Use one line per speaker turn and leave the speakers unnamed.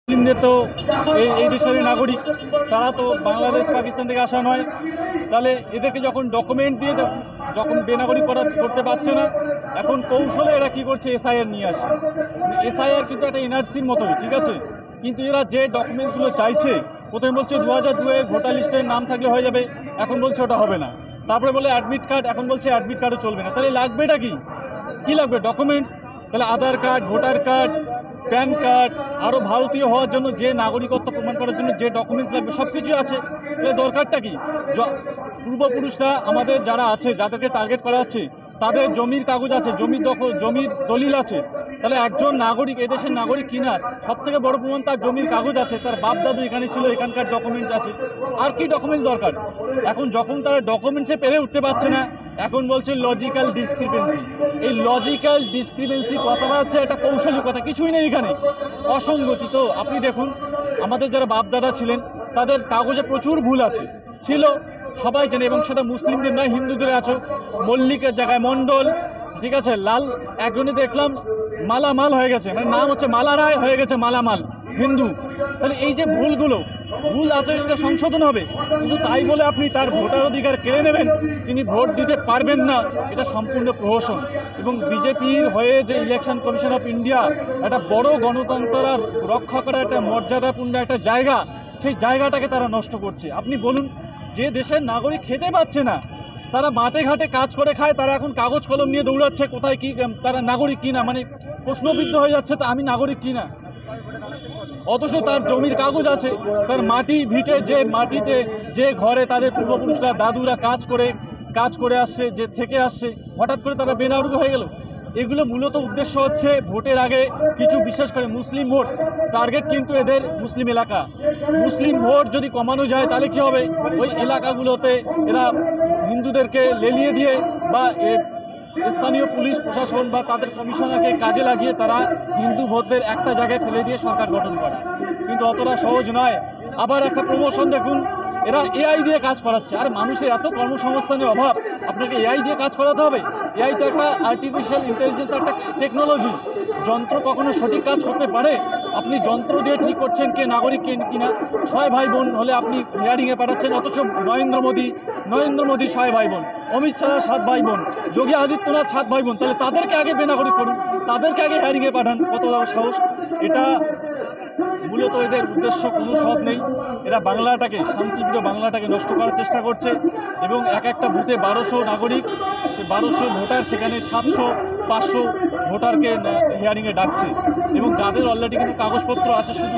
মুসলিমদের তো এই দেশের নাগরিক, তারা তো বাংলাদেশ পাকিস্তান থেকে আসা নয়। তাহলে এদেরকে যখন ডকুমেন্ট দিয়ে যখন বেনাগরিক করতে পারছে না, এখন কৌশলে এরা কী করছে, এসআইআর নিয়ে আসছে। এসআইআর কিন্তু একটা এনআরসির মতোই, ঠিক আছে, কিন্তু এরা যে ডকুমেন্টসগুলো চাইছে, প্রথমে বলছে 2002-এর ভোটার লিস্টের নাম থাকলে হয়ে যাবে, এখন বলছে ওটা হবে না। তারপরে বলে অ্যাডমিট কার্ড, এখন বলছে অ্যাডমিট কার্ডও চলবে না। তাহলে লাগবেটা কি, কী লাগবে? ডকুমেন্টস। তাহলে Aadhaar card, voter card, PAN card, আরও ভারতীয় হওয়ার জন্য যে নাগরিকত্ব প্রমাণ করার জন্য যে ডকুমেন্টস লাগবে সব কিছুই আছে। তাহলে দরকারটা কি? পূর্বপুরুষরা আমাদের যারা আছে, যাদেরকে টার্গেট করা হচ্ছে, তাদের জমির কাগজ আছে, জমির দলিল আছে। তাহলে একজন নাগরিক, এদেশের নাগরিক কিনা সব থেকে বড় প্রমাণ তার জমির কাগজ আছে, তার বাপ দাদু এখানে ছিল, এখানকার ডকুমেন্টস আছে। আর কি ডকুমেন্টস দরকার? এখন যখন তারা ডকুমেন্টসে পেরে উঠতে পারছে না, এখন বলছে লজিক্যাল ডিসক্রিপেন্সি। এই লজিক্যাল ডিসক্রিপেন্সি কথাটা হচ্ছে একটা কৌশলী কথা, কিছুই নেই এখানে, অসঙ্গতি। তো আপনি দেখুন, আমাদের যারা বাপ দাদা ছিলেন তাদের কাগজে প্রচুর ভুল আছে, ছিল, সবাই জানে, এবং সেটা মুসলিমদের নয়, হিন্দুদের আছে। মল্লিকের জায়গায় মণ্ডল, ঠিক আছে, লাল, একজনে দেখলাম মালামাল হয়ে গেছে, মানে নাম হচ্ছে মালা রায়, হয়ে গেছে মালামাল, হিন্দু। তাহলে এই যে ভুল আছে, এটা সংশোধন হবে, কিন্তু তাই বলে আপনি তার ভোটার অধিকার কেড়ে নেবেন, তিনি ভোট দিতে পারবেন না, এটা সম্পূর্ণ প্রহসন। এবং বিজেপির হয়ে যে ইলেকশন কমিশন অফ ইন্ডিয়া একটা বড় গণতন্ত্র রক্ষা করার একটা মর্যাদাপূর্ণ একটা জায়গা, সেই জায়গাটাকে তারা নষ্ট করছে। আপনি বলুন, যে দেশের নাগরিক খেতে পাচ্ছে না, তারা মাঠে ঘাটে কাজ করে খায়, তারা এখন কাগজ কলম নিয়ে দৌড়াচ্ছে, কোথায় কি তারা নাগরিক কিনা, মানে প্রশ্নবিদ্ধ হয়ে যাচ্ছে, তা আমি নাগরিক কিনা। অথচ তার জমির কাগজ আছে, তার মাটি ভিটে, যে মাটিতে, যে ঘরে তাদের পূর্বপুরুষরা, দাদুরা কাজ করে আসছে, যে থেকে আসছে, হঠাৎ করে তারা বেনাগরিক হয়ে গেল। এগুলো মূলত উদ্দেশ্য হচ্ছে ভোটের আগে কিছু, বিশেষ করে মুসলিম ভোট টার্গেট, কিন্তু এদের মুসলিম এলাকা। মুসলিম ভোট যদি কমানো যায় তাহলে কী হবে? ওই এলাকাগুলোতে এরা হিন্দুদেরকে লেলিয়ে দিয়ে বা স্থানীয় পুলিশ প্রশাসন বা তাদের কমিশনারকে কাজে লাগিয়ে তারা হিন্দু ভোটদের একটা জায়গায় ফেলে দিয়ে সরকার গঠন করে, কিন্তু অতটা সহজ নয়। আবার একটা প্রমোশন দেখুন, এরা এআই দিয়ে কাজ করাচ্ছে। আর মানুষের এত কর্মসংস্থানের অভাব, আপনাকে এআই দিয়ে কাজ করাতে হবে? এআই তো একটা আর্টিফিশিয়াল ইন্টেলিজেন্স, একটা টেকনোলজি। যন্ত্র কখনো সঠিক কাজ করতে পারে? আপনি যন্ত্র দিয়ে ঠিক করছেন কে নাগরিক কে কিনা। 6 ভাই বোন হলে আপনি হিয়ারিংয়ে পাঠাচ্ছেন, অথচ নরেন্দ্র মোদী 6 ভাই বোন, অমিত শাহ 7 ভাই বোন, যোগী আদিত্যনাথ 7 ভাই বোন। তাহলে তাদেরকে আগে বেনাগরিক করুন, তাদেরকে আগে হিয়ারিংয়ে পাঠান। কত বড় সাহস! এটা মূলত এদের উদ্দেশ্য কোনো সৎ নেই। এরা বাংলাটাকে, শান্তিপ্রিয় বাংলাটাকে নষ্ট করার চেষ্টা করছে। এবং একটা বুথে 1200 নাগরিক, 1200 ভোটার, সেখানে 700-500 ভোটারকে হিয়ারিংয়ে ডাকছে, এবং যাদের অলরেডি কিন্তু কাগজপত্র আছে, শুধু